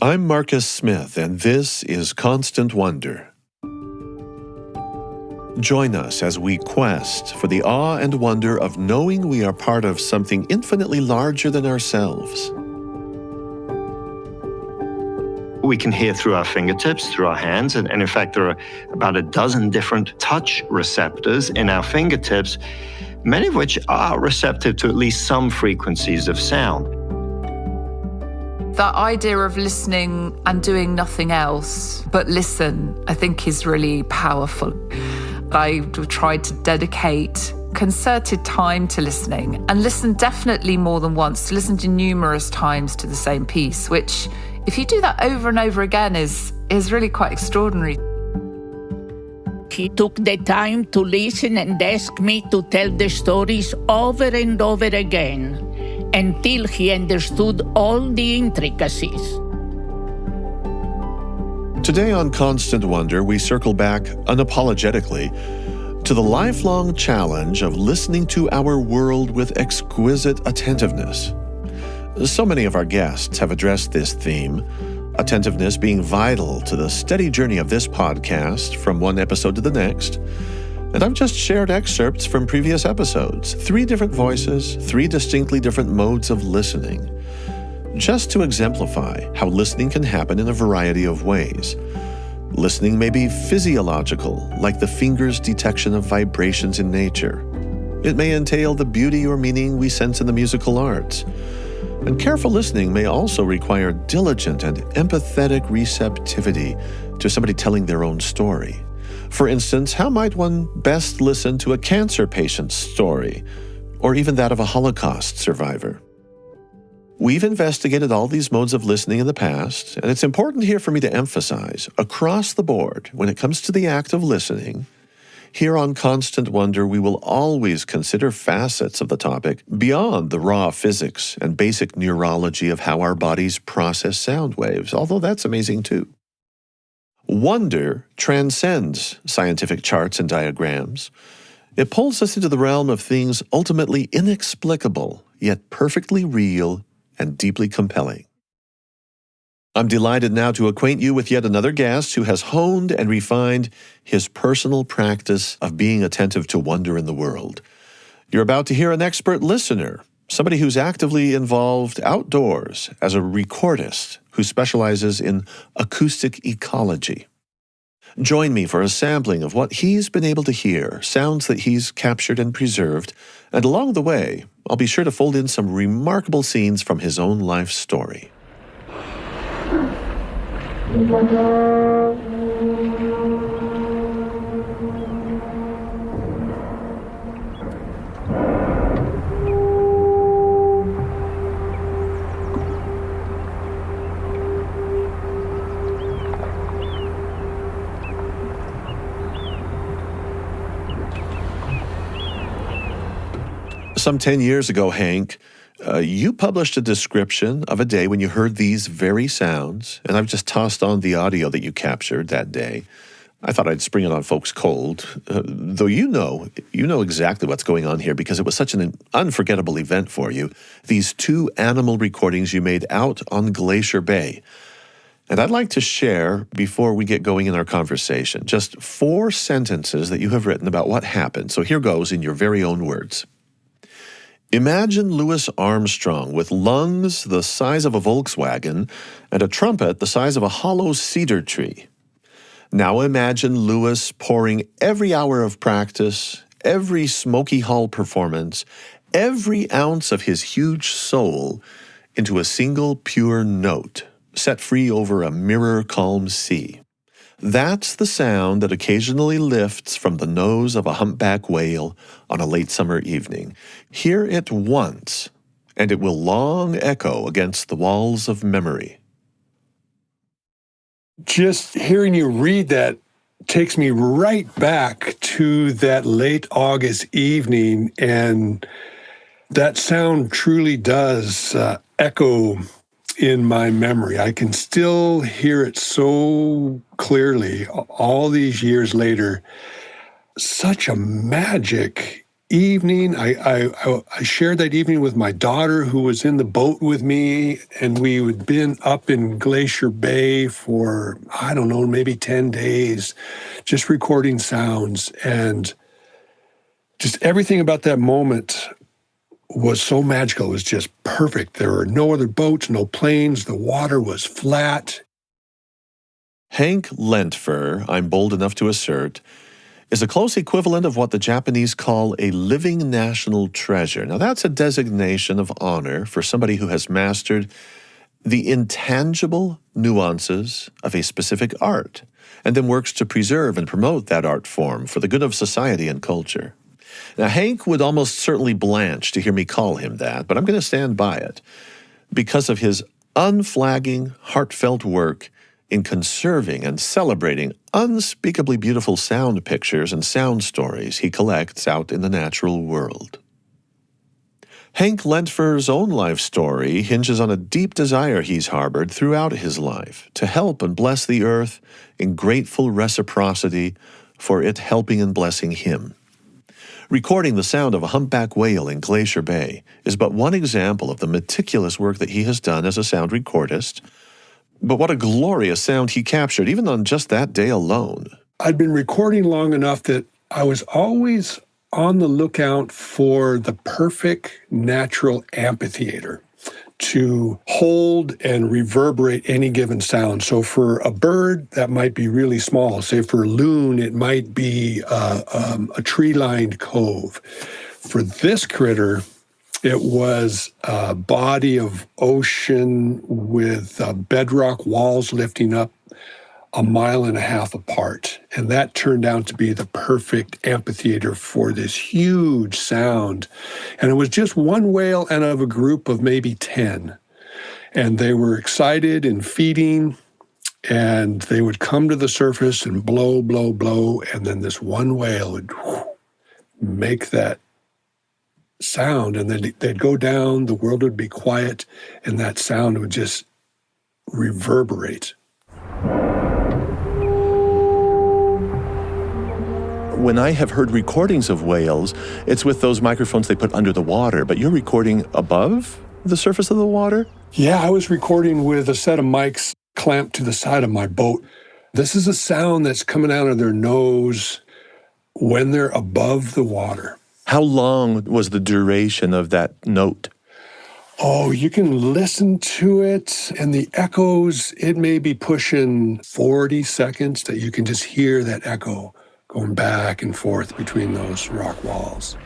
I'm Marcus Smith, and this is Constant Wonder. Join us as we quest for the awe and wonder of knowing we are part of something infinitely larger than ourselves. We can hear through our fingertips, through our hands, and in fact, there are about a dozen different touch receptors in our fingertips, many of which are receptive to at least some frequencies of sound. That idea of listening and doing nothing else but listen, I think is really powerful. I've tried to dedicate concerted time to listening and listen definitely more than once, to listen to numerous times to the same piece, which if you do that over and over again is really quite extraordinary. He took the time to listen and ask me to tell the stories over and over again until he understood all the intricacies. Today on Constant Wonder, we circle back unapologetically to the lifelong challenge of listening to our world with exquisite attentiveness. So many of our guests have addressed this theme, attentiveness being vital to the steady journey of this podcast from one episode to the next. And I've just shared excerpts from previous episodes, 3 different voices, 3 distinctly different modes of listening, just to exemplify how listening can happen in a variety of ways. Listening may be physiological, like the finger's detection of vibrations in nature. It may entail the beauty or meaning we sense in the musical arts. And careful listening may also require diligent and empathetic receptivity to somebody telling their own story. For instance, how might one best listen to a cancer patient's story, or even that of a Holocaust survivor? We've investigated all these modes of listening in the past, and it's important here for me to emphasize, across the board, when it comes to the act of listening, here on Constant Wonder, we will always consider facets of the topic beyond the raw physics and basic neurology of how our bodies process sound waves, although that's amazing too. Wonder transcends scientific charts and diagrams. It pulls us into the realm of things ultimately inexplicable, yet perfectly real and deeply compelling. I'm delighted now to acquaint you with yet another guest who has honed and refined his personal practice of being attentive to wonder in the world. You're about to hear an expert listener, somebody who's actively involved outdoors as a recordist who specializes in acoustic ecology. Join me for a sampling of what he's been able to hear, sounds that he's captured and preserved, and along the way, I'll be sure to fold in some remarkable scenes from his own life story. Some 10 years ago, Hank, you published a description of a day when you heard these very sounds, and I've just tossed on the audio that you captured that day. I thought I'd spring it on folks cold, though you know exactly what's going on here because it was such an unforgettable event for you. These 2 animal recordings you made out on Glacier Bay. And I'd like to share, before we get going in our conversation, just 4 sentences that you have written about what happened. So here goes in your very own words. Imagine Louis Armstrong with lungs the size of a Volkswagen and a trumpet the size of a hollow cedar tree. Now imagine Louis pouring every hour of practice, every Smoky Hall performance, every ounce of his huge soul into a single pure note, set free over a mirror-calm sea. That's the sound that occasionally lifts from the nose of a humpback whale on a late summer evening. Hear it once, and it will long echo against the walls of memory. Just hearing you read that takes me right back to that late August evening, and that sound truly does echo in my memory. I can still hear it so clearly all these years later. Such a magic evening. I shared that evening with my daughter, who was in the boat with me, and we had been up in Glacier Bay for, I don't know, maybe 10 days, just recording sounds. And just everything about that moment was so magical. It was just perfect. There were no other boats, no planes. The water was flat. Hank Lentfer, I'm bold enough to assert, is a close equivalent of what the Japanese call a living national treasure. Now, that's a designation of honor for somebody who has mastered the intangible nuances of a specific art and then works to preserve and promote that art form for the good of society and culture. Now, Hank would almost certainly blanch to hear me call him that, but I'm going to stand by it because of his unflagging, heartfelt work in conserving and celebrating unspeakably beautiful sound pictures and sound stories he collects out in the natural world. Hank Lentfer's own life story hinges on a deep desire he's harbored throughout his life to help and bless the earth in grateful reciprocity for it helping and blessing him. Recording the sound of a humpback whale in Glacier Bay is but one example of the meticulous work that he has done as a sound recordist. But what a glorious sound he captured, even on just that day alone. I'd been recording long enough that I was always on the lookout for the perfect natural amphitheater to hold and reverberate any given sound. So for a bird, that might be really small. Say for a loon, it might be a tree-lined cove. For this critter, it was a body of ocean with bedrock walls lifting up 1.5 miles apart. And that turned out to be the perfect amphitheater for this huge sound. And it was just one whale and of a group of maybe 10. And they were excited and feeding, and they would come to the surface and blow, blow, blow. And then this one whale would make that sound, and then they'd go down, the world would be quiet, and that sound would just reverberate. When I have heard recordings of whales, it's with those microphones they put under the water, but you're recording above the surface of the water? Yeah, I was recording with a set of mics clamped to the side of my boat. This is a sound that's coming out of their nose when they're above the water. How long was the duration of that note? Oh, you can listen to it, and the echoes, it may be pushing 40 seconds that you can just hear that echo going back and forth between those rock walls.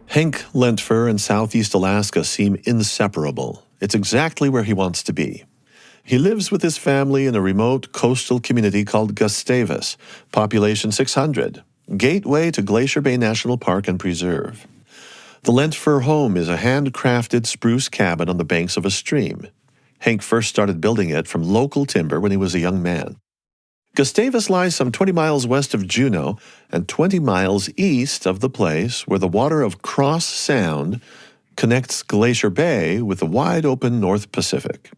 Hank Lentfer and Southeast Alaska seem inseparable. It's exactly where he wants to be. He lives with his family in a remote coastal community called Gustavus, population 600, gateway to Glacier Bay National Park and Preserve. The Lentfer home is a handcrafted spruce cabin on the banks of a stream. Hank first started building it from local timber when he was a young man. Gustavus lies some 20 miles west of Juneau and 20 miles east of the place where the water of Cross Sound connects Glacier Bay with the wide-open North Pacific.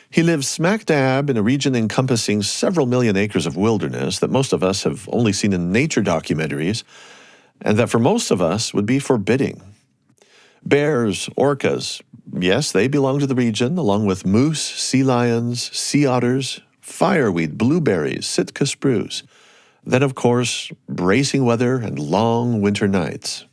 He lives smack dab in a region encompassing several million acres of wilderness that most of us have only seen in nature documentaries, and that for most of us would be forbidding. Bears, orcas, yes, they belong to the region, along with moose, sea lions, sea otters, fireweed, blueberries, Sitka spruce. Then, of course, bracing weather and long winter nights.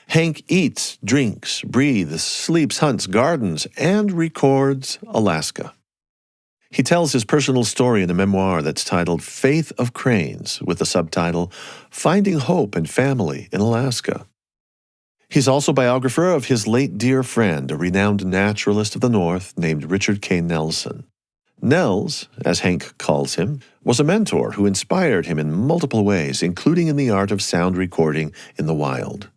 Hank eats, drinks, breathes, sleeps, hunts, gardens, and records Alaska. He tells his personal story in a memoir that's titled Faith of Cranes, with the subtitle Finding Hope and Family in Alaska. He's also biographer of his late dear friend, a renowned naturalist of the North named Richard K. Nelson. Nels, as Hank calls him, was a mentor who inspired him in multiple ways, including in the art of sound recording in the wild.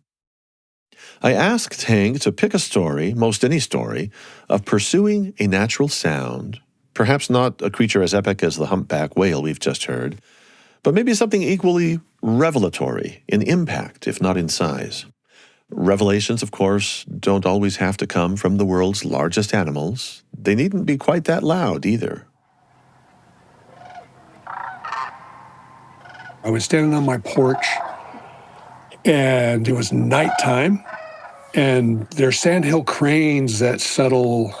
I asked Hank to pick a story, most any story, of pursuing a natural sound, perhaps not a creature as epic as the humpback whale we've just heard, but maybe something equally revelatory in impact, if not in size. Revelations, of course, don't always have to come from the world's largest animals. They needn't be quite that loud either. I was standing on my porch, and it was nighttime, and there's sandhill cranes that settle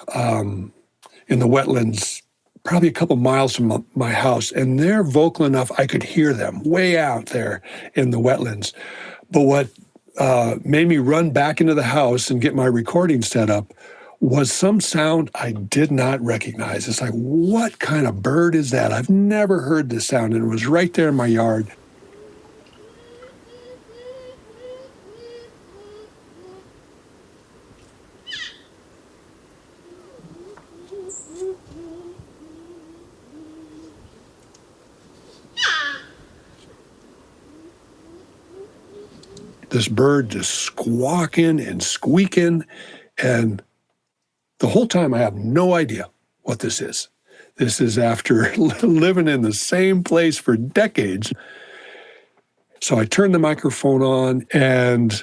in the wetlands probably a couple miles from my house, and they're vocal enough I could hear them way out there in the wetlands. But what made me run back into the house and get my recording set up was some sound I did not recognize. It's like, what kind of bird is that? I've never heard this sound, and it was right there in my yard. This bird just squawking and squeaking, and the whole time I have no idea what this is. This is after living in the same place for decades. So I turned the microphone on, and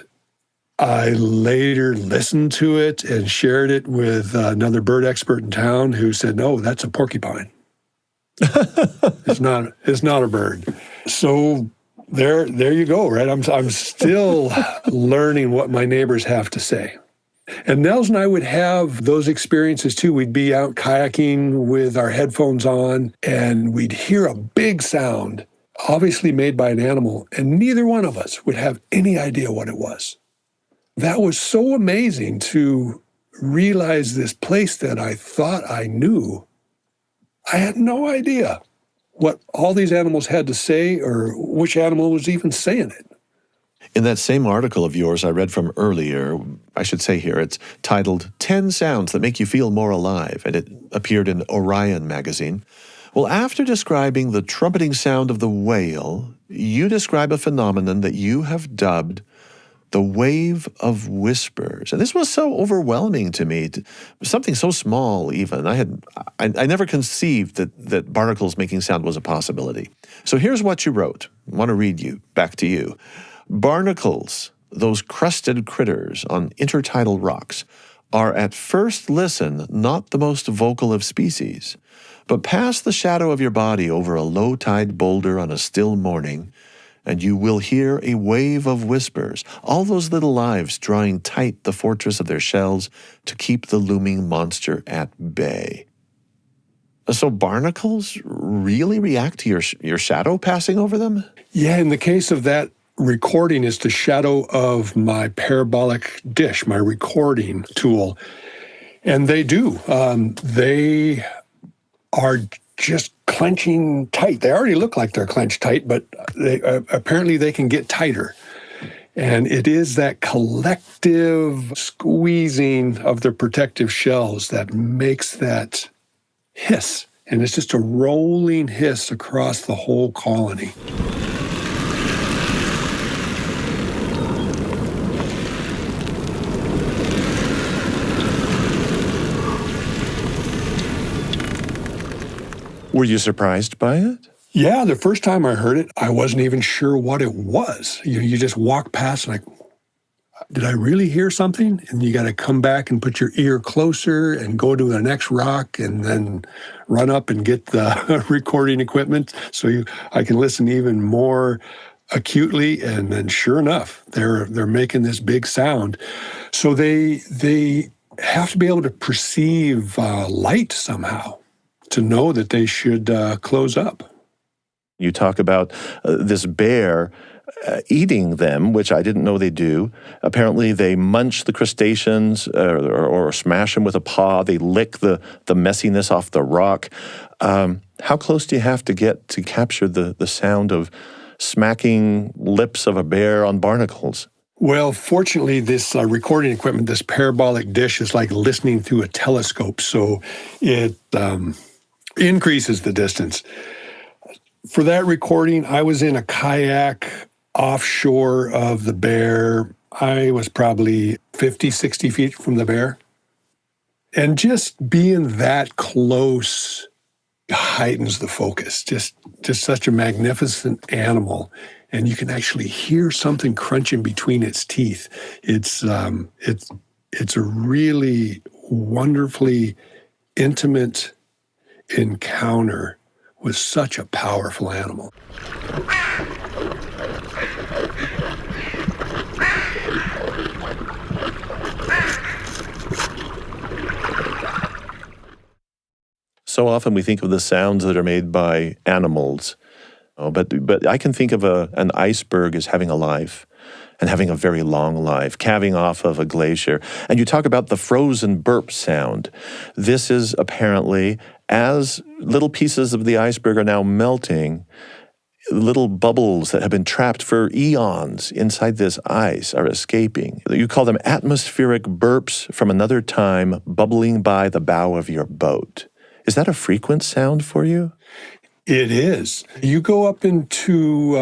I later listened to it and shared it with another bird expert in town who said, no, that's a porcupine. It's not a bird. So there you go, right? I'm still learning what my neighbors have to say. And Nels and I would have those experiences too. We'd be out kayaking with our headphones on, and we'd hear a big sound, obviously made by an animal, and neither one of us would have any idea what it was. That was so amazing to realize this place that I thought I knew. I had no idea what all these animals had to say or which animal was even saying it. In that same article of yours I read from earlier, I should say here, it's titled 10 Sounds That Make You Feel More Alive, and it appeared in Orion magazine. Well, after describing the trumpeting sound of the whale, you describe a phenomenon that you have dubbed the wave of whispers. And this was so overwhelming to me, something so small even. I never conceived that barnacles making sound was a possibility. So here's what you wrote. I want to read back to you. Barnacles, those crusted critters on intertidal rocks, are at first listen not the most vocal of species, but pass the shadow of your body over a low-tide boulder on a still morning, and you will hear a wave of whispers, all those little lives drawing tight the fortress of their shells to keep the looming monster at bay. So barnacles really react to your shadow passing over them? Yeah, in the case of that recording, it's the shadow of my parabolic dish, my recording tool. And they do. They are just clenching tight. They already look like they're clenched tight, but apparently they can get tighter. And it is that collective squeezing of their protective shells that makes that hiss. And it's just a rolling hiss across the whole colony. Were you surprised by it? Yeah, the first time I heard it, I wasn't even sure what it was. You just walk past like, did I really hear something? And you got to come back and put your ear closer and go to the next rock and then run up and get the recording equipment so I can listen even more acutely. And then sure enough, they're making this big sound. So they have to be able to perceive light somehow to know that they should close up. You talk about this bear eating them, which I didn't know they do. Apparently they munch the crustaceans or smash them with a paw. They lick the messiness off the rock. How close do you have to get to capture the sound of smacking lips of a bear on barnacles? Well, fortunately, this recording equipment, this parabolic dish, is like listening through a telescope, so it increases the distance. For that recording, I was in a kayak offshore of the bear. I was probably 50, 60 feet from the bear. And just being that close heightens the focus. Just such a magnificent animal. And you can actually hear something crunching between its teeth. It's a really wonderfully intimate encounter with such a powerful animal. So often we think of the sounds that are made by animals, but I can think of an iceberg as having a life and having a very long life, calving off of a glacier. And you talk about the frozen burp sound. This is apparently, as little pieces of the iceberg are now melting, little bubbles that have been trapped for eons inside this ice are escaping. You call them atmospheric burps from another time bubbling by the bow of your boat. Is that a frequent sound for you? It is. You go up into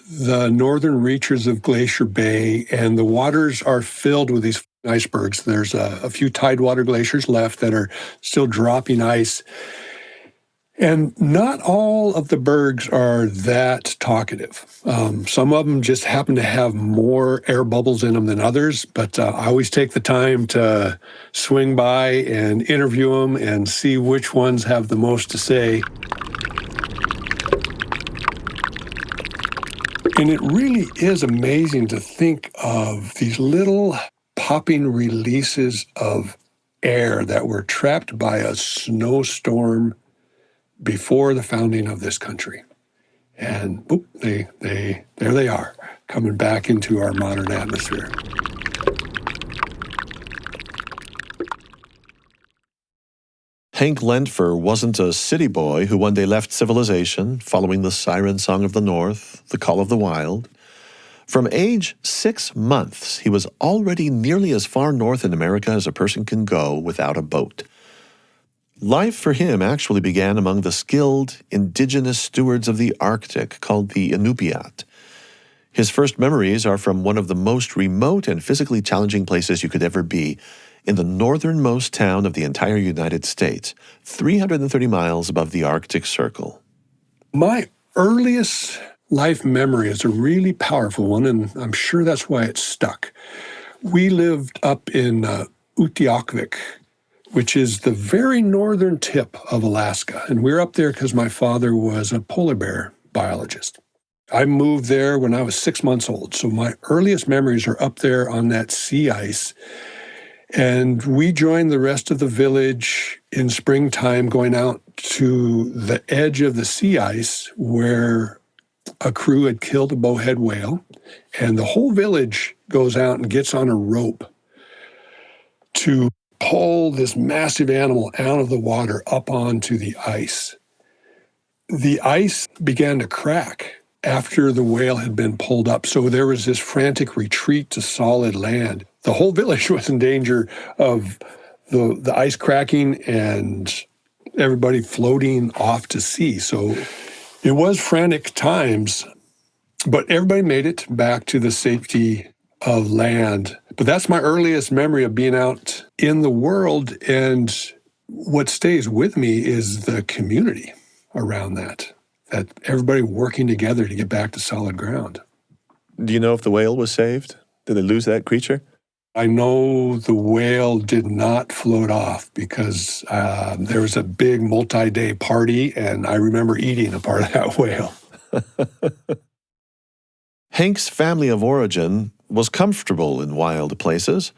the northern reaches of Glacier Bay, and the waters are filled with these icebergs. There's a few tidewater glaciers left that are still dropping ice. And not all of the bergs are that talkative. Some of them just happen to have more air bubbles in them than others, but I always take the time to swing by and interview them and see which ones have the most to say. And it really is amazing to think of these little popping releases of air that were trapped by a snowstorm before the founding of this country. And boop, there they are, coming back into our modern atmosphere. Hank Lentfer wasn't a city boy who one day left civilization, following the siren song of the North, the call of the wild. From age 6 months, he was already nearly as far north in America as a person can go without a boat. Life for him actually began among the skilled indigenous stewards of the Arctic called the Inupiat. His first memories are from one of the most remote and physically challenging places you could ever be, in the northernmost town of the entire United States, 330 miles above the Arctic Circle. My earliest life memory is a really powerful one, and I'm sure that's why it stuck. We lived up in Utqiagvik, which is the very northern tip of Alaska. And we were up there because my father was a polar bear biologist. I moved there when I was 6 months old, so my earliest memories are up there on that sea ice. And we joined the rest of the village in springtime going out to the edge of the sea ice where a crew had killed a bowhead whale. And the whole village goes out and gets on a rope to pull this massive animal out of the water up onto the ice. The ice began to crack after the whale had been pulled up, so there was this frantic retreat to solid land. The whole village was in danger of the ice cracking and everybody floating off to sea. So it was frantic times, but everybody made it back to the safety of land. But that's my earliest memory of being out in the world, and what stays with me is the community around that everybody working together to get back to solid ground. Do you know if the whale was saved? Did they lose that creature? I know the whale did not float off because there was a big multi-day party, and I remember eating a part of that whale. Hank's family of origin was comfortable in wild places.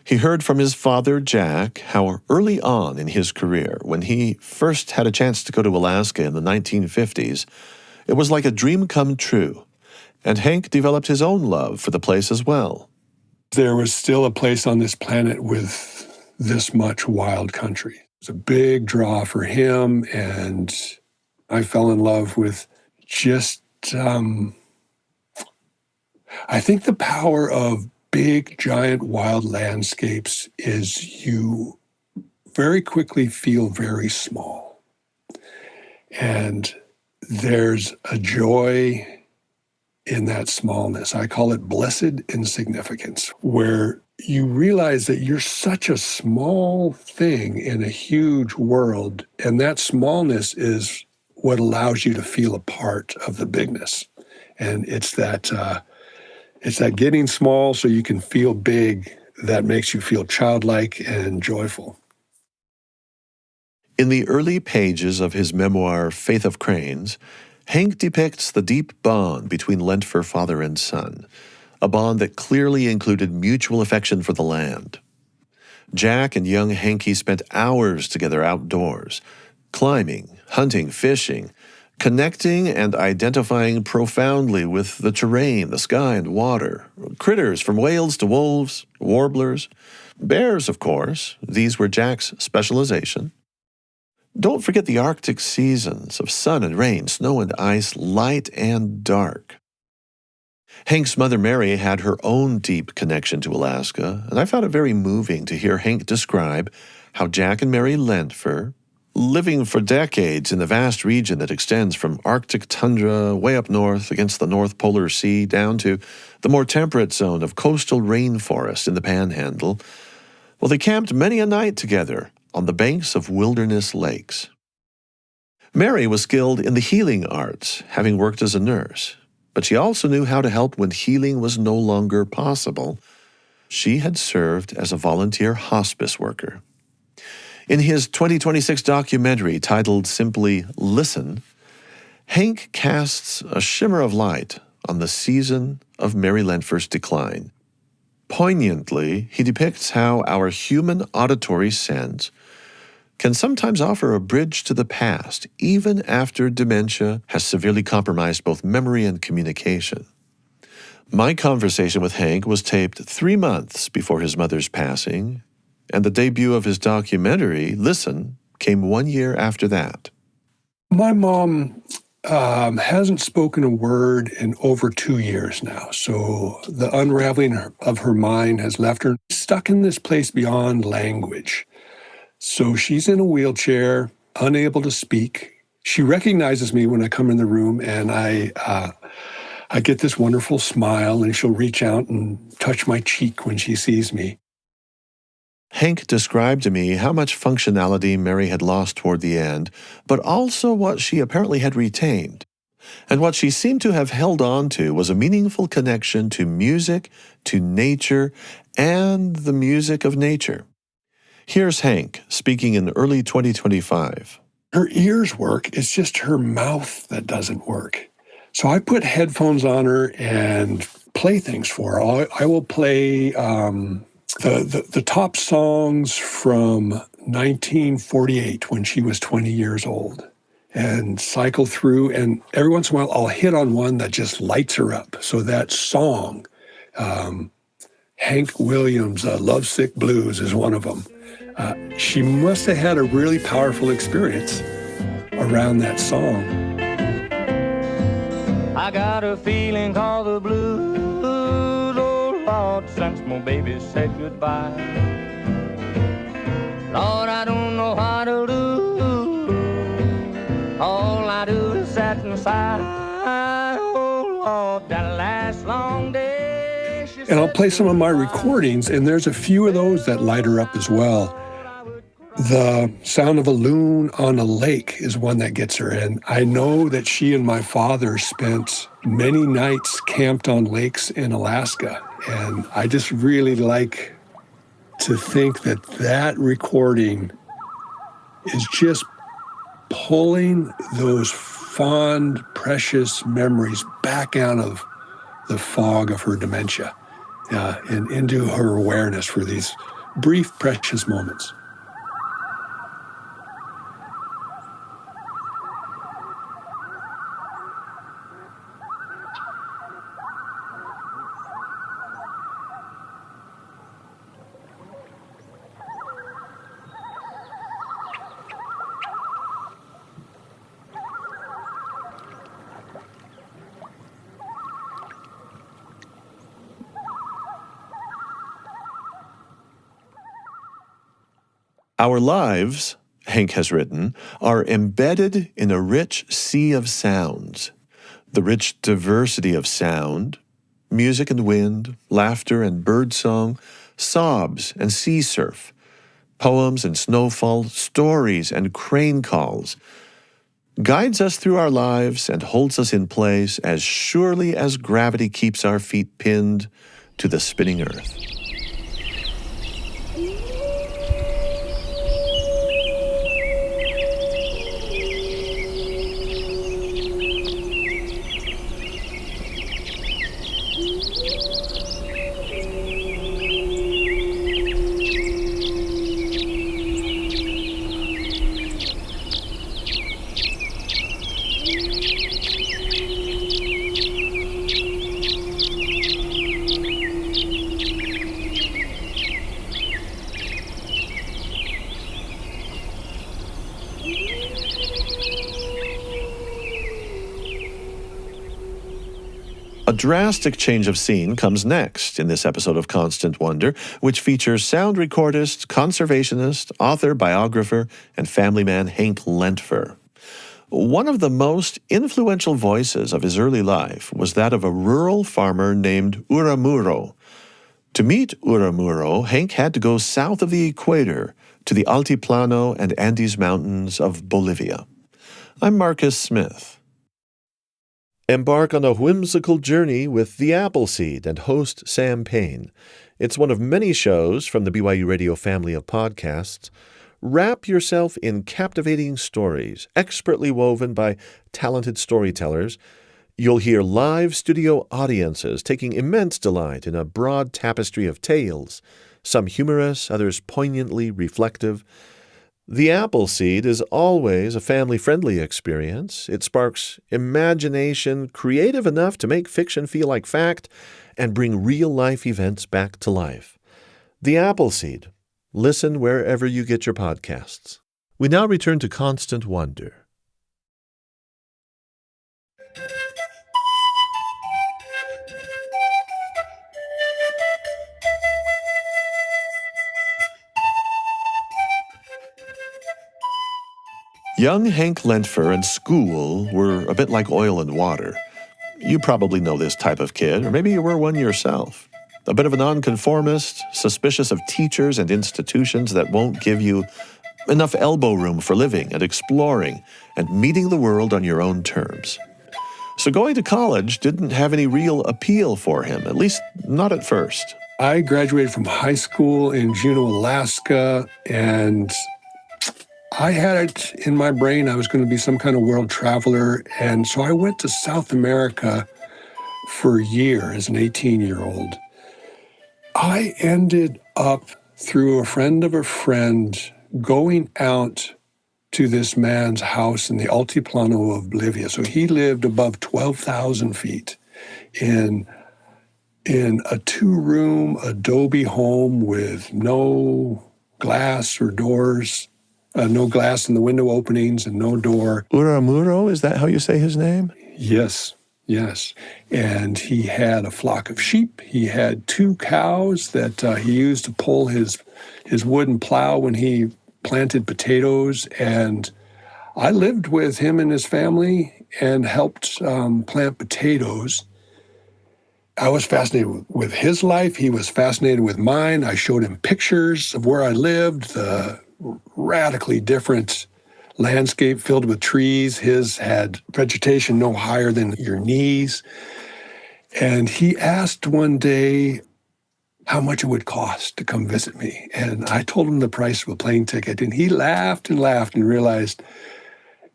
He heard from his father, Jack, how early on in his career, when he first had a chance to go to Alaska in the 1950s, it was like a dream come true. And Hank developed his own love for the place as well. There was still a place on this planet with this much wild country. It was a big draw for him, and I fell in love with just, I think the power of big, giant, wild landscapes is you very quickly feel very small. And there's a joy in that smallness. I call it blessed insignificance, where you realize that you're such a small thing in a huge world, and that smallness is what allows you to feel a part of the bigness. And it's that getting small so you can feel big that makes you feel childlike and joyful. In the early pages of his memoir, Faith of Cranes, Hank depicts the deep bond between Lentfer father and son, a bond that clearly included mutual affection for the land. Jack and young Hanky spent hours together outdoors, climbing, hunting, fishing, connecting and identifying profoundly with the terrain, the sky and water, critters from whales to wolves, warblers, bears, of course. These were Jack's specialization. Don't forget the Arctic seasons of sun and rain, snow and ice, light and dark. Hank's mother Mary had her own deep connection to Alaska, and I found it very moving to hear Hank describe how Jack and Mary Lentfer, living for decades in the vast region that extends from Arctic tundra way up north against the North Polar Sea down to the more temperate zone of coastal rainforest in the Panhandle, well, they camped many a night together on the banks of wilderness lakes. Mary was skilled in the healing arts, having worked as a nurse, but she also knew how to help when healing was no longer possible. She had served as a volunteer hospice worker. In his 2026 documentary titled simply Listen, Hank casts a shimmer of light on the season of Mary Lentfer's decline. Poignantly, he depicts how our human auditory sense can sometimes offer a bridge to the past, even after dementia has severely compromised both memory and communication. My conversation with Hank was taped 3 months before his mother's passing, and the debut of his documentary, Listen, came 1 year after that. My mom hasn't spoken a word in over 2 years now, so the unraveling of her mind has left her stuck in this place beyond language. So she's in a wheelchair, unable to speak. She recognizes me when I come in the room, and I get this wonderful smile, and she'll reach out and touch my cheek when she sees me. Hank described to me how much functionality Mary had lost toward the end, but also what she apparently had retained. And what she seemed to have held on to was a meaningful connection to music, to nature, and the music of nature. Here's Hank speaking in early 2025. Her ears work, it's just her mouth that doesn't work. So I put headphones on her and play things for her. I will play the top songs from 1948 when she was 20 years old and cycle through, and every once in a while I'll hit on one that just lights her up. So that song, Hank Williams' Lovesick Blues is one of them. She must have had a really powerful experience around that song. I got a feeling called the blues, oh Lord, since my baby said goodbye. Lord, I don't know how to do. All I do is sit and sigh. Oh Lord, that last long day. And I'll play some of my recordings, and there's a few of those that light her up as well. The sound of a loon on a lake is one that gets her, and I know that she and my father spent many nights camped on lakes in Alaska, and I just really like to think that that recording is just pulling those fond, precious memories back out of the fog of her dementia and into her awareness for these brief, precious moments. Our lives, Hank has written, are embedded in a rich sea of sounds. The rich diversity of sound, music and wind, laughter and birdsong, sobs and sea surf, poems and snowfall, stories and crane calls, guides us through our lives and holds us in place as surely as gravity keeps our feet pinned to the spinning earth. drastic change of scene comes next in this episode of Constant Wonder, which features sound recordist, conservationist, author, biographer, and family man Hank Lentfer. One of the most influential voices of his early life was that of a rural farmer named Uramuro. To meet Uramuro, Hank had to go south of the equator to the Altiplano and Andes Mountains of Bolivia. I'm Marcus Smith. Embark on a whimsical journey with The Appleseed and host Sam Payne. It's one of many shows from the BYU Radio family of podcasts. Wrap yourself in captivating stories, expertly woven by talented storytellers. You'll hear live studio audiences taking immense delight in a broad tapestry of tales, some humorous, others poignantly reflective. The Appleseed is always a family-friendly experience. It sparks imagination creative enough to make fiction feel like fact and bring real-life events back to life. The Appleseed. Listen wherever you get your podcasts. We now return to Constant Wonder. Young Hank Lentfer and school were a bit like oil and water. You probably know this type of kid, or maybe you were one yourself. A bit of a nonconformist, suspicious of teachers and institutions that won't give you enough elbow room for living and exploring and meeting the world on your own terms. So going to college didn't have any real appeal for him, at least not at first. I graduated from high school in Juneau, Alaska, and I had it in my brain I was going to be some kind of world traveler, and so I went to South America for a year as an 18-year-old. I ended up, through a friend of a friend, going out to this man's house in the Altiplano of Bolivia. So he lived above 12,000 feet in a two-room adobe home with no glass or doors. No glass in the window openings and no door. Uramuro, is that how you say his name? Yes. And he had a flock of sheep. He had 2 cows that he used to pull his wooden plow when he planted potatoes. And I lived with him and his family and helped plant potatoes. I was fascinated with his life. He was fascinated with mine. I showed him pictures of where I lived, the radically different landscape filled with trees. His had vegetation no higher than your knees. And he asked one day how much it would cost to come visit me. And I told him the price of a plane ticket. And he laughed and realized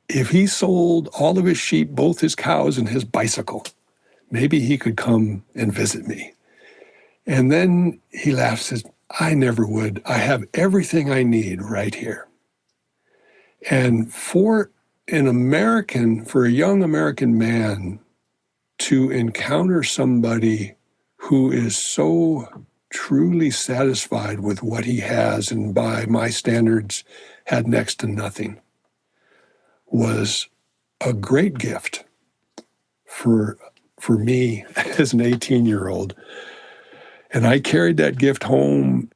if he sold all of his sheep, both his cows and his bicycle, maybe he could come and visit me. And then he laughed and says, I never would. I have everything I need right here. And for a young American man to encounter somebody who is so truly satisfied with what he has and by my standards had next to nothing was a great gift for me as an 18-year-old. And I carried that gift home,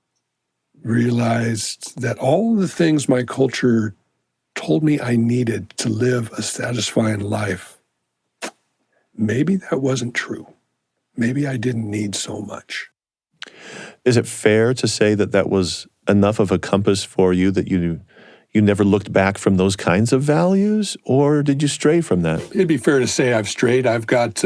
realized that all the things my culture told me I needed to live a satisfying life, maybe that wasn't true. Maybe I didn't need so much. Is it fair to say that that was enough of a compass for you that you never looked back from those kinds of values, or did you stray from that? It'd be fair to say I've strayed. I've got...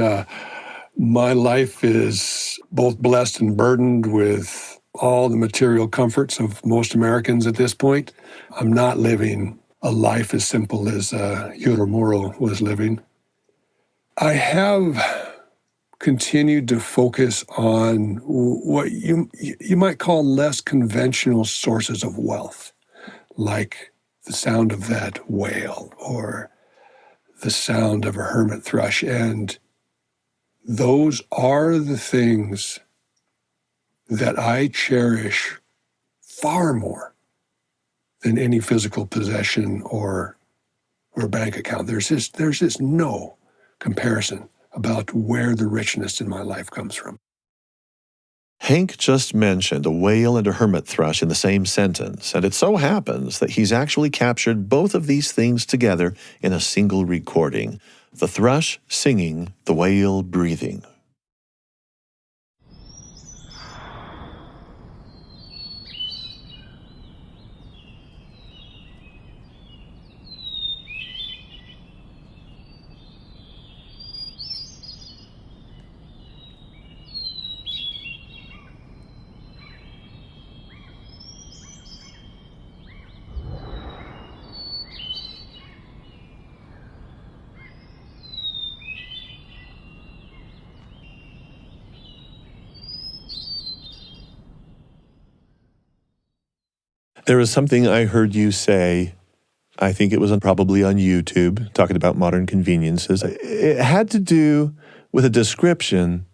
my life is both blessed and burdened with all the material comforts of most Americans at this point. I'm not living a life as simple as Uramuro was living. I have continued to focus on what you might call less conventional sources of wealth, like the sound of that whale or the sound of a hermit thrush. And those are the things that I cherish far more than any physical possession or bank account. There's just no comparison. about where the richness in my life comes from. Hank just mentioned a whale and a hermit thrush in the same sentence, and it so happens that he's actually captured both of these things together in a single recording, the thrush singing, the whale breathing. There was something I heard you say, I think it was probably on YouTube, talking about modern conveniences. It had to do with a description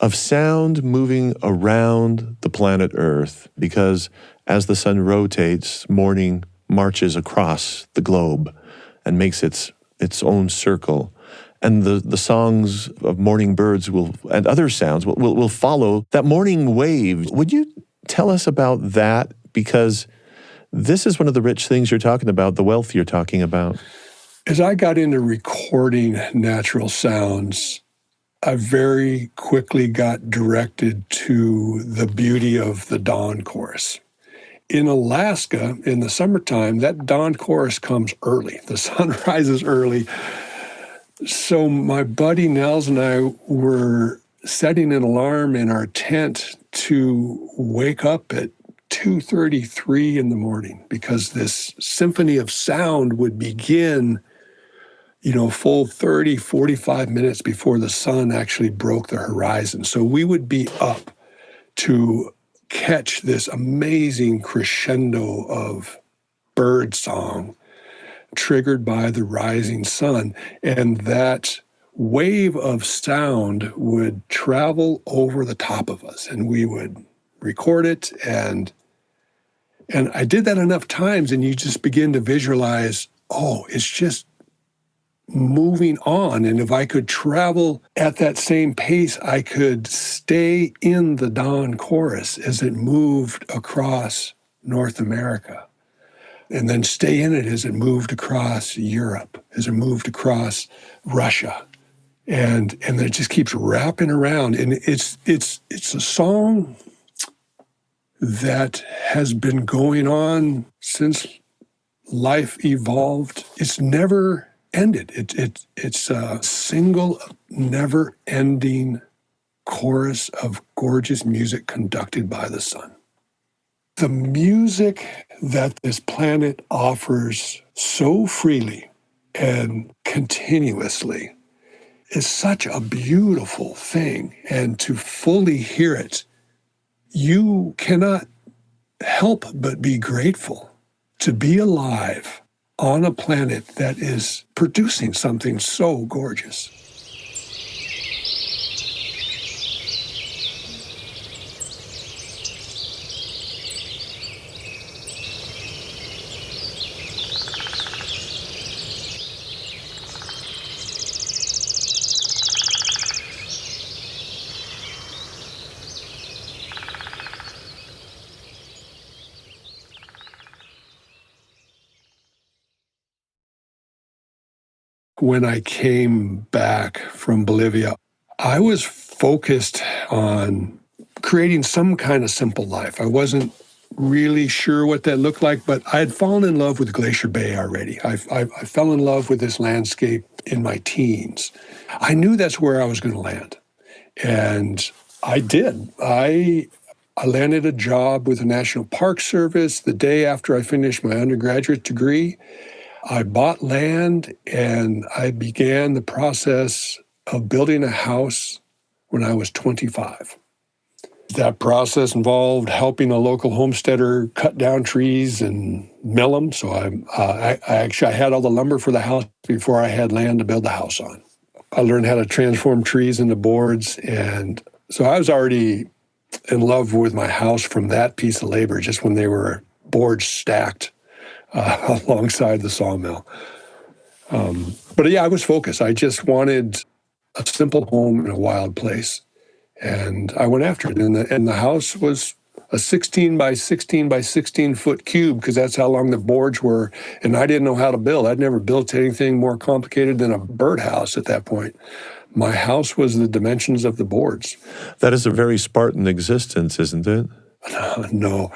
of sound moving around the planet Earth, because as the sun rotates, morning marches across the globe and makes its own circle. And the songs of morning birds and other sounds will follow that morning wave. Would you tell us about that? Because this is one of the rich things you're talking about, the wealth you're talking about. As I got into recording natural sounds, I very quickly got directed to the beauty of the dawn chorus. In Alaska, in the summertime, that dawn chorus comes early. The sun rises early. So my buddy Nels and I were setting an alarm in our tent to wake up at 2:33 in the morning, because this symphony of sound would begin, full 30, 45 minutes before the sun actually broke the horizon. So we would be up to catch this amazing crescendo of bird song triggered by the rising sun. And that wave of sound would travel over the top of us, and we would record it. And I did that enough times, and you just begin to visualize, it's just moving on. And if I could travel at that same pace, I could stay in the dawn chorus as it moved across North America, and then stay in it as it moved across Europe, as it moved across Russia. And then it just keeps wrapping around. And it's a song that has been going on since life evolved. It's never ended. It's a single, never-ending chorus of gorgeous music conducted by the sun. The music that this planet offers so freely and continuously is such a beautiful thing. And to fully hear it, you cannot help but be grateful to be alive on a planet that is producing something so gorgeous. When I came back from Bolivia, I was focused on creating some kind of simple life. I wasn't really sure what that looked like, but I had fallen in love with Glacier Bay already. I fell in love with this landscape in my teens. I knew that's where I was going to land. And I did. I landed a job with the National Park Service the day after I finished my undergraduate degree. I bought land, and I began the process of building a house when I was 25. That process involved helping a local homesteader cut down trees and mill them. So I had all the lumber for the house before I had land to build the house on. I learned how to transform trees into boards, and so I was already in love with my house from that piece of labor, just when they were boards stacked alongside the sawmill. But yeah, I was focused. I just wanted a simple home in a wild place. And I went after it. And the house was a 16 by 16 by 16 foot cube, because that's how long the boards were. And I didn't know how to build. I'd never built anything more complicated than a birdhouse at that point. My house was the dimensions of the boards. That is a very Spartan existence, isn't it? No.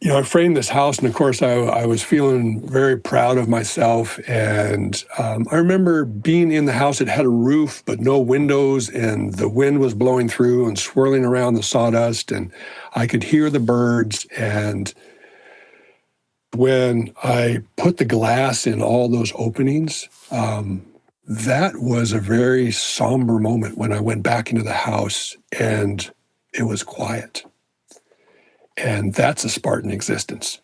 I framed this house, and of course, I was feeling very proud of myself. And I remember being in the house. It had a roof, but no windows, and the wind was blowing through and swirling around the sawdust, and I could hear the birds. And when I put the glass in all those openings, that was a very somber moment when I went back into the house and it was quiet. And that's a Spartan existence,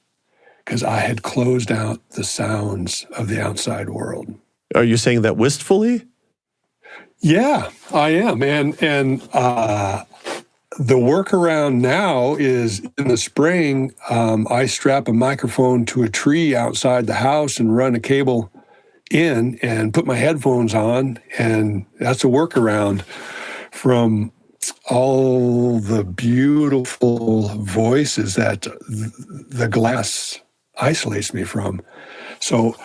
because I had closed out the sounds of the outside world. Are you saying that wistfully? Yeah, I am. And the workaround now is, in the spring, I strap a microphone to a tree outside the house and run a cable in and put my headphones on, and that's a workaround from all the beautiful voices that the glass isolates me from. So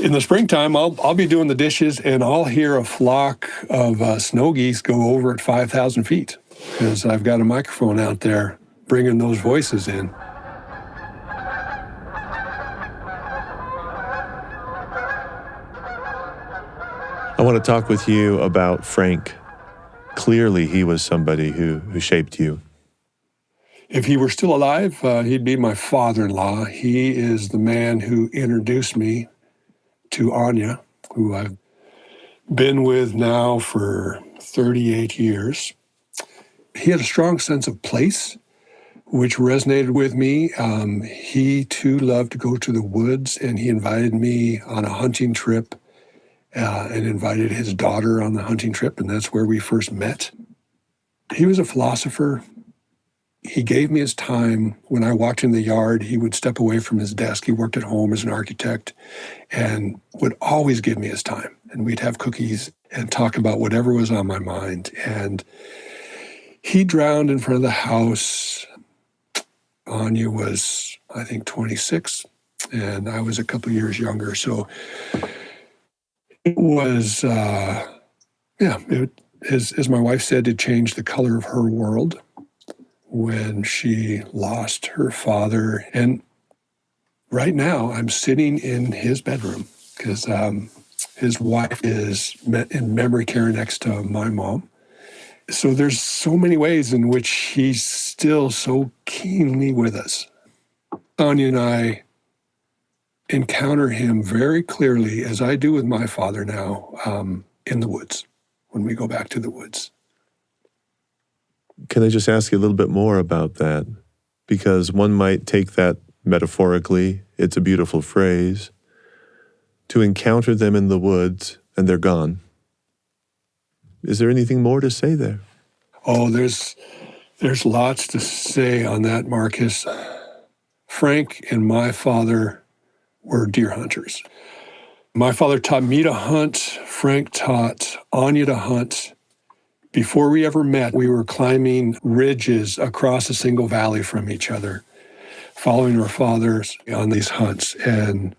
in the springtime, I'll be doing the dishes, and I'll hear a flock of snow geese go over at 5,000 feet, because I've got a microphone out there bringing those voices in. I want to talk with you about Frank. Clearly, he was somebody who shaped you. If he were still alive, he'd be my father-in-law. He is the man who introduced me to Anya, who I've been with now for 38 years. He had a strong sense of place, which resonated with me. He, too, loved to go to the woods, and he invited me on a hunting trip and invited his daughter on the hunting trip, and that's where we first met. He was a philosopher. He gave me his time. When I walked in the yard, he would step away from his desk. He worked at home as an architect and would always give me his time. And we'd have cookies and talk about whatever was on my mind. And he drowned in front of the house. Anya was, I think, 26, and I was a couple years younger. So it was, as my wife said, it changed the color of her world when she lost her father. And right now, I'm sitting in his bedroom, because his wife is in memory care next to my mom. So there's so many ways in which he's still so keenly with us. Anya and I encounter him very clearly, as I do with my father now, in the woods, when we go back to the woods. Can I just ask you a little bit more about that? Because one might take that metaphorically. It's a beautiful phrase. To encounter them in the woods and they're gone. Is there anything more to say there? Oh, there's lots to say on that, Marcus. Frank and my father were deer hunters. My father taught me to hunt. Frank taught Anya to hunt. Before we ever met, we were climbing ridges across a single valley from each other, following our fathers on these hunts. And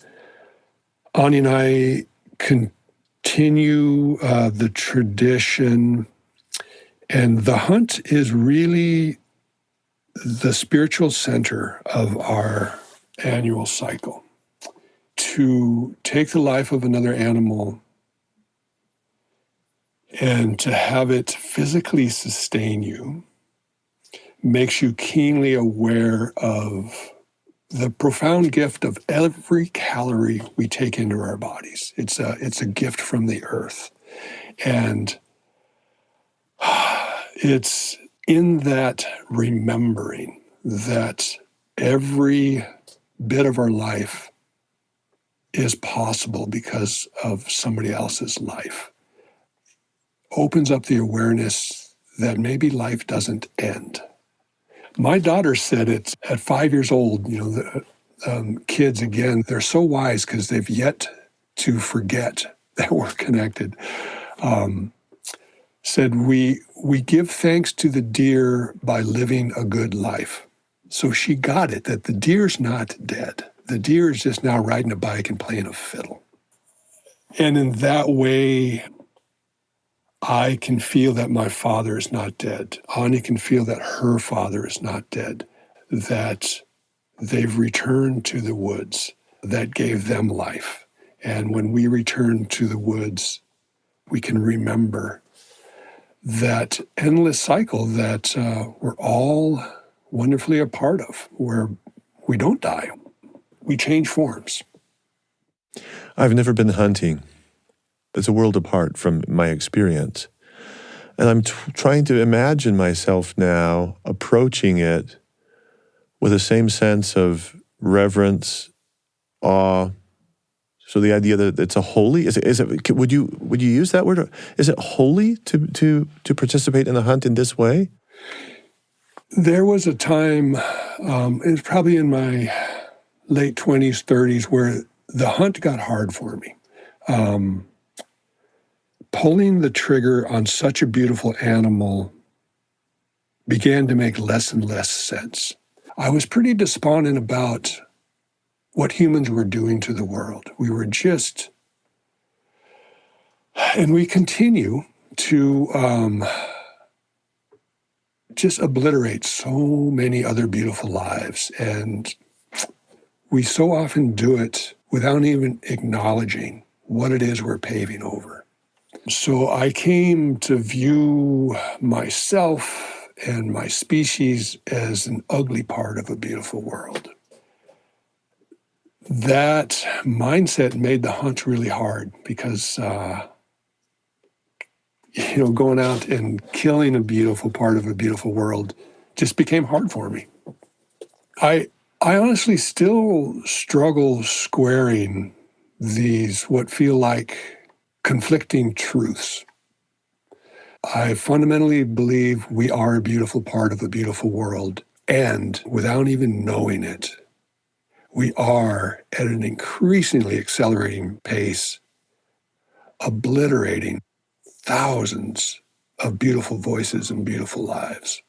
Anya and I continue the tradition. And the hunt is really the spiritual center of our annual cycle. To take the life of another animal and to have it physically sustain you makes you keenly aware of the profound gift of every calorie we take into our bodies. It's a gift from the earth. And it's in that remembering that every bit of our life is possible because of somebody else's life. Opens up the awareness that maybe life doesn't end. My daughter said it at 5 years old. The kids, again, they're so wise because they've yet to forget that we're connected. said, we give thanks to the deer by living a good life. So she got it, that the deer's not dead. The deer is just now riding a bike and playing a fiddle. And in that way, I can feel that my father is not dead. Anya can feel that her father is not dead, that they've returned to the woods that gave them life. And when we return to the woods, we can remember that endless cycle that we're all wonderfully a part of, where we don't die. We change forms. I've never been hunting. It's a world apart from my experience. And I'm trying to imagine myself now approaching it with the same sense of reverence, awe. So the idea that it's a holy, would you use that word? Is it holy to participate in a hunt in this way? There was a time, it was probably in my late 20s, 30s, where the hunt got hard for me. Pulling the trigger on such a beautiful animal began to make less and less sense. I was pretty despondent about what humans were doing to the world. We were just, and we continue to just obliterate so many other beautiful lives. And we so often do it without even acknowledging what it is we're paving over. So I came to view myself and my species as an ugly part of a beautiful world. That mindset made the hunt really hard because, going out and killing a beautiful part of a beautiful world just became hard for me. I honestly still struggle squaring these, what feel like conflicting truths. I fundamentally believe we are a beautiful part of a beautiful world, and without even knowing it, we are at an increasingly accelerating pace, obliterating thousands of beautiful voices and beautiful lives.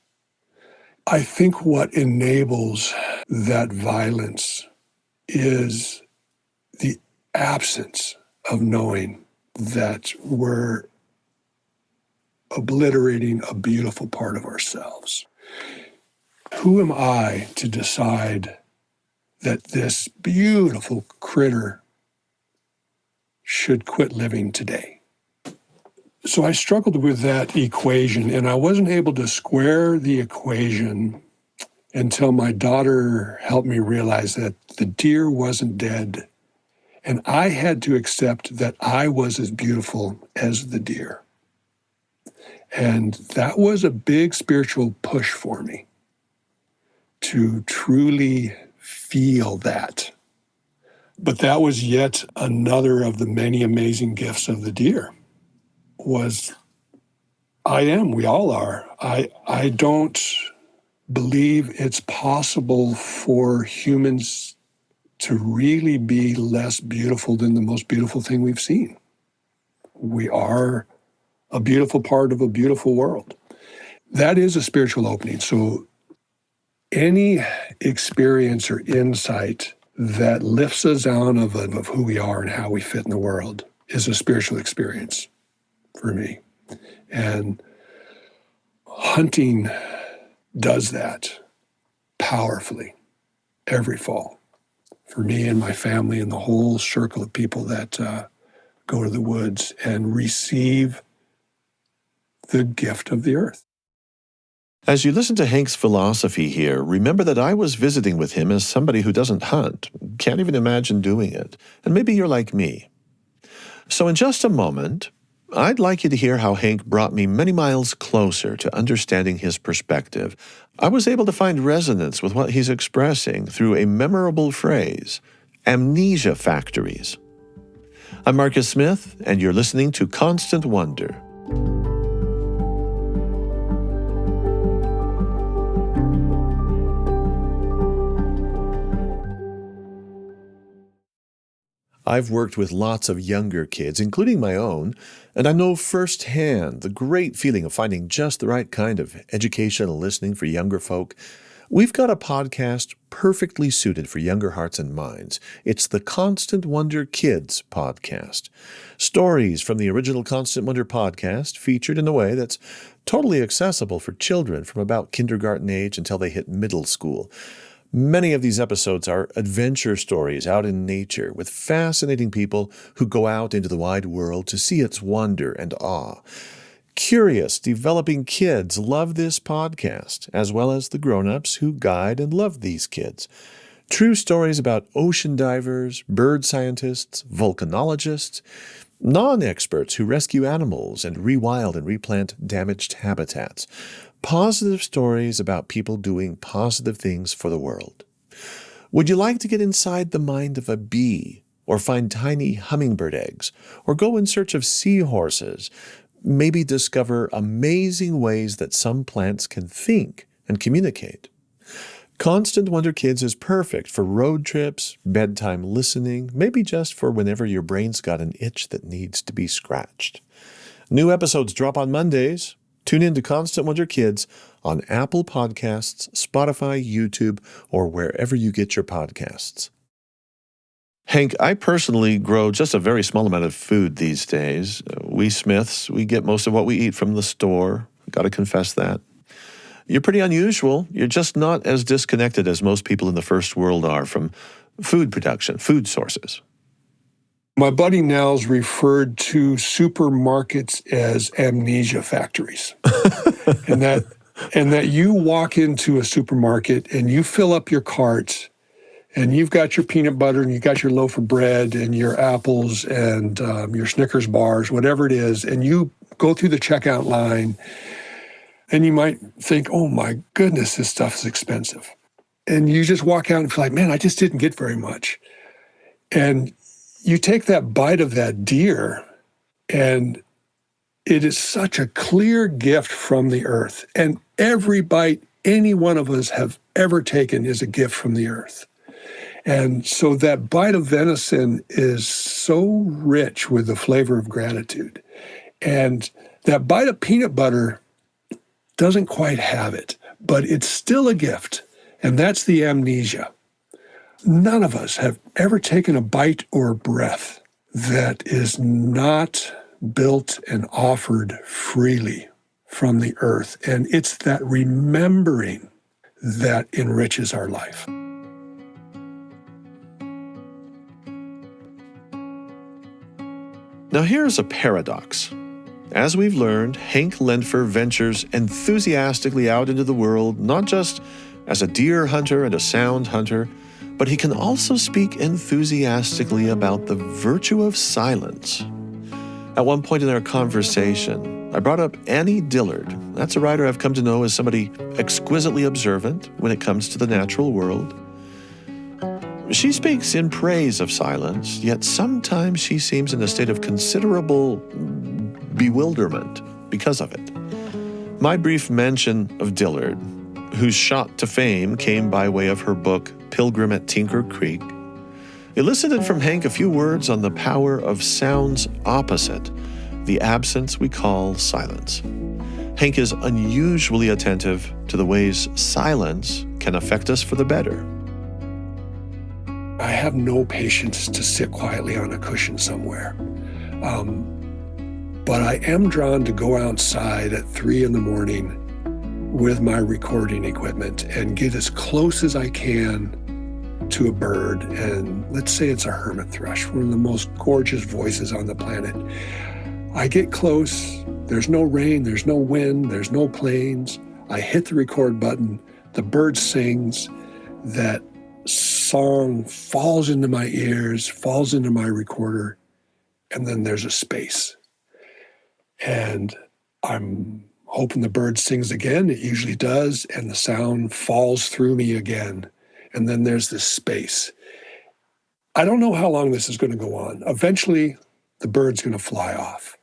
I think what enables that violence is the absence of knowing that we're obliterating a beautiful part of ourselves. Who am I to decide that this beautiful critter should quit living today? So I struggled with that equation, and I wasn't able to square the equation until my daughter helped me realize that the deer wasn't dead, and I had to accept that I was as beautiful as the deer. And that was a big spiritual push for me to truly feel that. But that was yet another of the many amazing gifts of the deer. We all are. I don't believe it's possible for humans to really be less beautiful than the most beautiful thing we've seen. We are a beautiful part of a beautiful world. That is a spiritual opening. So any experience or insight that lifts us out of who we are and how we fit in the world is a spiritual experience for me. And hunting does that powerfully every fall for me and my family and the whole circle of people that go to the woods and receive the gift of the earth. As you listen to Hank's philosophy here, remember that I was visiting with him as somebody who doesn't hunt, can't even imagine doing it. And maybe you're like me. So in just a moment, I'd like you to hear how Hank brought me many miles closer to understanding his perspective. I was able to find resonance with what he's expressing through a memorable phrase, amnesia factories. I'm Marcus Smith, and you're listening to Constant Wonder. I've worked with lots of younger kids, including my own, and I know firsthand the great feeling of finding just the right kind of educational listening for younger folk. We've got a podcast perfectly suited for younger hearts and minds. It's the Constant Wonder Kids podcast. Stories from the original Constant Wonder podcast featured in a way that's totally accessible for children from about kindergarten age until they hit middle school. Many of these episodes are adventure stories out in nature with fascinating people who go out into the wide world to see its wonder and awe. Curious, developing kids love this podcast, as well as the grown-ups who guide and love these kids. True stories about ocean divers, bird scientists, volcanologists, non-experts who rescue animals and rewild and replant damaged habitats. Positive stories about people doing positive things for the world. Would you like to get inside the mind of a bee, or find tiny hummingbird eggs, or go in search of seahorses? Maybe discover amazing ways that some plants can think and communicate. Constant Wonder Kids is perfect for road trips, bedtime listening, maybe just for whenever your brain's got an itch that needs to be scratched. New episodes drop on Mondays. Tune in to Constant Wonder Kids on Apple Podcasts, Spotify, YouTube, or wherever you get your podcasts. Hank, I personally grow just a very small amount of food these days. We Smiths, we get most of what we eat from the store. Got to confess that. You're pretty unusual. You're just not as disconnected as most people in the first world are from food production, food sources. My buddy Nels referred to supermarkets as amnesia factories. and that you walk into a supermarket and you fill up your cart and you've got your peanut butter and you've got your loaf of bread and your apples and your Snickers bars, whatever it is, and you go through the checkout line and you might think, oh my goodness, this stuff is expensive. And you just walk out and feel like, man, I just didn't get very much. And you take that bite of that deer, and it is such a clear gift from the earth. And every bite any one of us have ever taken is a gift from the earth. And so that bite of venison is so rich with the flavor of gratitude. And that bite of peanut butter doesn't quite have it, but it's still a gift. And that's the amnesia. None of us have ever taken a bite or a breath that is not built and offered freely from the earth. And it's that remembering that enriches our life. Now here's a paradox. As we've learned, Hank Lentfer ventures enthusiastically out into the world, not just as a deer hunter and a sound hunter, but he can also speak enthusiastically about the virtue of silence. At one point in our conversation, I brought up Annie Dillard. That's a writer I've come to know as somebody exquisitely observant when it comes to the natural world. She speaks in praise of silence, yet sometimes she seems in a state of considerable bewilderment because of it. My brief mention of Dillard, whose shot to fame came by way of her book, Pilgrim at Tinker Creek, elicited from Hank a few words on the power of sound's opposite, the absence we call silence. Hank is unusually attentive to the ways silence can affect us for the better. I have no patience to sit quietly on a cushion somewhere. But I am drawn to go outside at 3 a.m. with my recording equipment and get as close as I can to a bird. And let's say it's a hermit thrush, one of the most gorgeous voices on the planet. I get close. There's no rain, there's no wind, there's no planes. I hit the record button. The bird sings. That song falls into my ears, falls into my recorder, and then there's a space. And I'm hoping the bird sings again. It usually does, and the sound falls through me again. And then there's this space. I don't know how long this is going to go on. Eventually, the bird's going to fly off.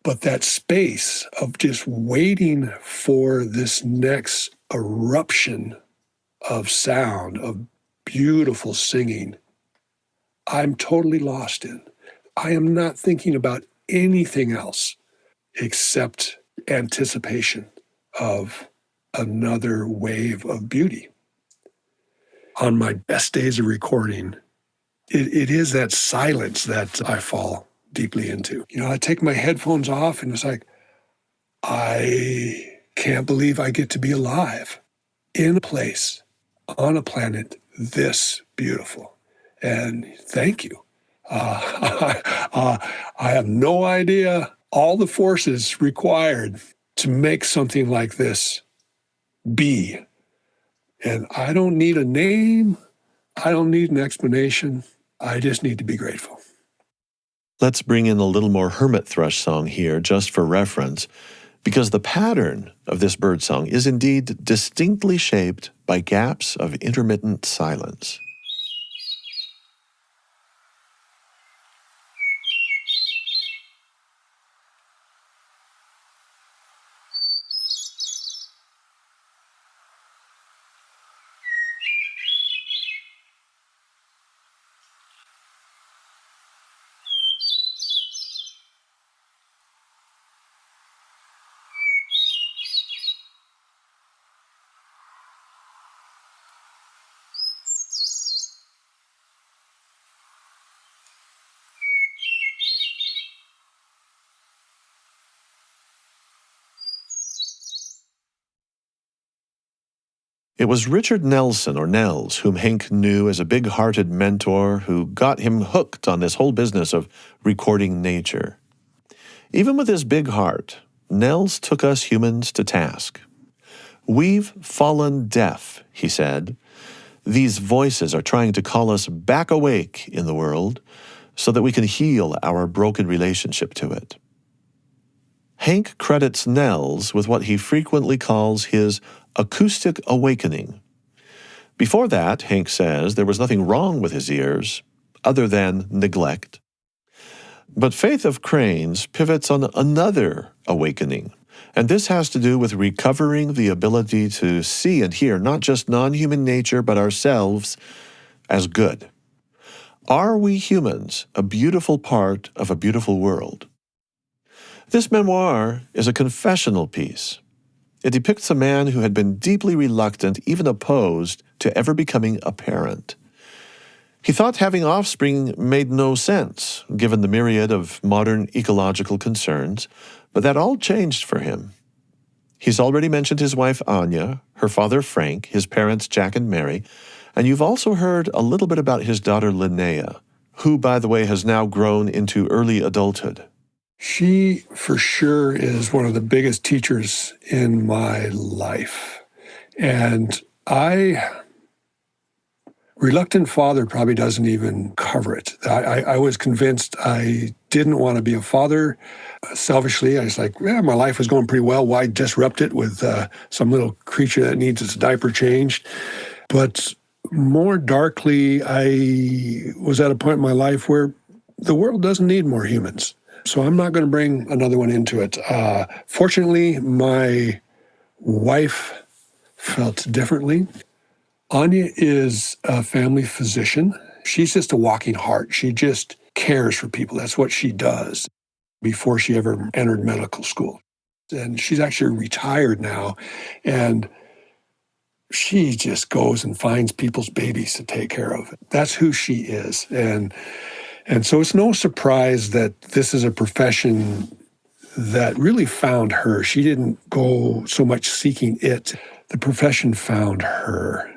But that space of just waiting for this next eruption of sound, of beautiful singing, I'm totally lost in. I am not thinking about anything else except anticipation of another wave of beauty. On my best days of recording, it is that silence that I fall deeply into. I take my headphones off and it's like, I can't believe I get to be alive in a place, on a planet this beautiful. And thank you. I have no idea all the forces required to make something like this be. And I don't need a name. I don't need an explanation. I just need to be grateful. Let's bring in a little more hermit thrush song here, just for reference, because the pattern of this bird song is indeed distinctly shaped by gaps of intermittent silence. It was Richard Nelson, or Nels, whom Hank knew as a big-hearted mentor who got him hooked on this whole business of recording nature. Even with his big heart, Nels took us humans to task. "We've fallen deaf," he said. "These voices are trying to call us back awake in the world so that we can heal our broken relationship to it." Hank credits Nels with what he frequently calls his acoustic awakening. Before that, Hank says, there was nothing wrong with his ears, other than neglect. But Faith of Cranes pivots on another awakening, and this has to do with recovering the ability to see and hear not just non-human nature, but ourselves as good. Are we humans a beautiful part of a beautiful world? This memoir is a confessional piece. It depicts a man who had been deeply reluctant, even opposed, to ever becoming a parent. He thought having offspring made no sense, given the myriad of modern ecological concerns, but that all changed for him. He's already mentioned his wife Anya, her father Frank, his parents Jack and Mary, and you've also heard a little bit about his daughter Linnea, who, by the way, has now grown into early adulthood. She, for sure, is one of the biggest teachers in my life. And reluctant father probably doesn't even cover it. I was convinced I didn't want to be a father. Selfishly, I was like, my life was going pretty well. Why disrupt it with some little creature that needs its diaper changed? But more darkly, I was at a point in my life where the world doesn't need more humans. So I'm not going to bring another one into it. Fortunately, my wife felt differently. Anya is a family physician. She's just a walking heart. She just cares for people. That's what she does before she ever entered medical school. And she's actually retired now. And she just goes and finds people's babies to take care of. That's who she is. And so it's no surprise that this is a profession that really found her. She didn't go so much seeking it. The profession found her.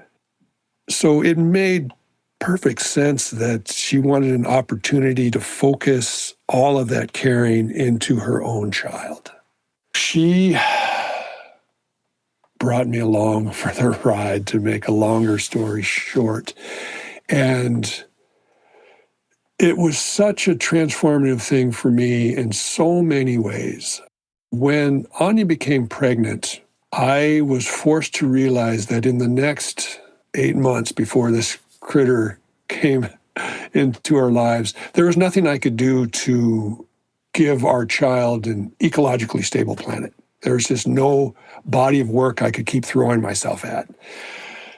So it made perfect sense that she wanted an opportunity to focus all of that caring into her own child. She brought me along for the ride, to make a longer story short. And it was such a transformative thing for me in so many ways. When Anya became pregnant, I was forced to realize that in the next 8 months before this critter came into our lives, there was nothing I could do to give our child an ecologically stable planet. There was just no body of work I could keep throwing myself at.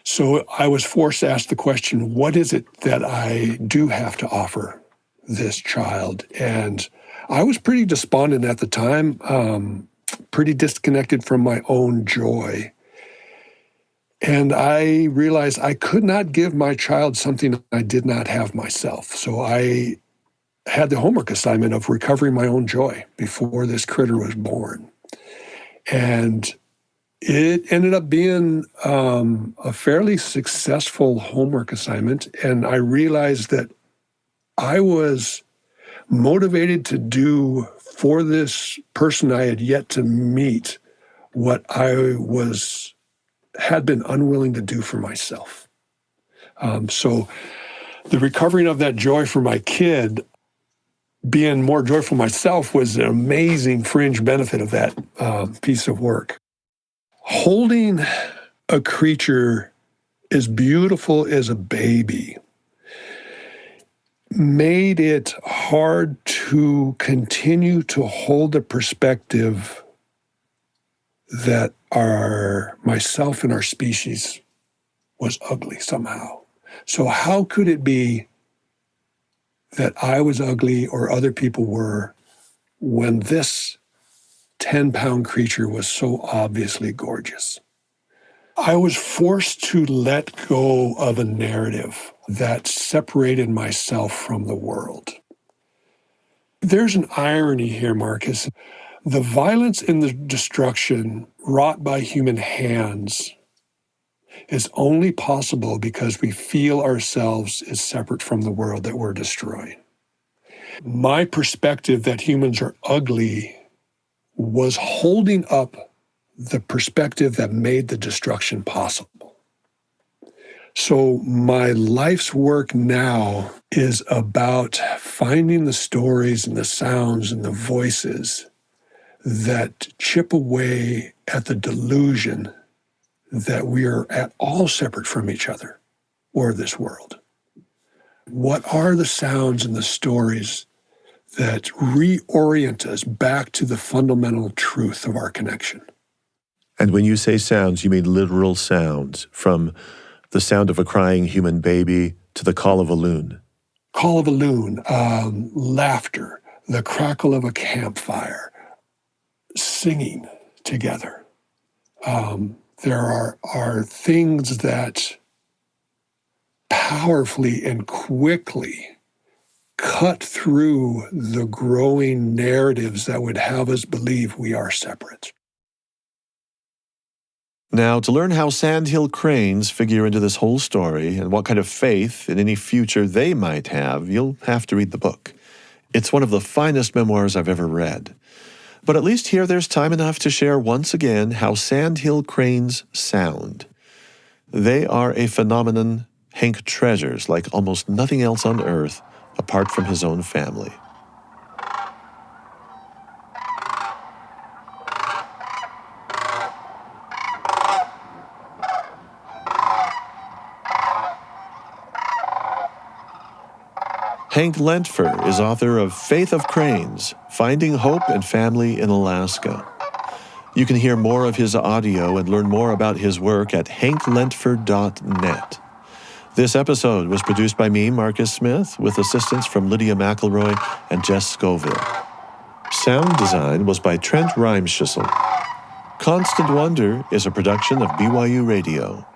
So I was forced to ask the question, what is it that I do have to offer this child? And I was pretty despondent at the time, pretty disconnected from my own joy. And I realized I could not give my child something I did not have myself. So I had the homework assignment of recovering my own joy before this critter was born. And it ended up being a fairly successful homework assignment. And I realized that I was motivated to do for this person I had yet to meet what I had been unwilling to do for myself. So the recovering of that joy for my kid, being more joyful myself, was an amazing fringe benefit of that piece of work. Holding a creature as beautiful as a baby made it hard to continue to hold the perspective that myself and our species was ugly somehow. So how could it be that I was ugly or other people were when this 10-pound creature was so obviously gorgeous? I was forced to let go of a narrative that separated myself from the world. There's an irony here, Marcus. The violence and the destruction wrought by human hands is only possible because we feel ourselves as separate from the world that we're destroying. My perspective that humans are ugly was holding up the perspective that made the destruction possible. So my life's work now is about finding the stories and the sounds and the voices that chip away at the delusion that we are at all separate from each other or this world. What are the sounds and the stories that reorient us back to the fundamental truth of our connection? And when you say sounds, you mean literal sounds, from the sound of a crying human baby to the call of a loon. Call of a loon, laughter, the crackle of a campfire, singing together. There are things that powerfully and quickly cut through the growing narratives that would have us believe we are separate. Now, to learn how sandhill cranes figure into this whole story and what kind of faith in any future they might have, you'll have to read the book. It's one of the finest memoirs I've ever read. But at least here there's time enough to share once again how sandhill cranes sound. They are a phenomenon Hank treasures like almost nothing else on Earth apart from his own family. Hank Lentfer is author of Faith of Cranes, Finding Hope and Family in Alaska. You can hear more of his audio and learn more about his work at hanklentfer.net. This episode was produced by me, Marcus Smith, with assistance from Lydia McElroy and Jess Scoville. Sound design was by Trent Reimschissel. Constant Wonder is a production of BYU Radio.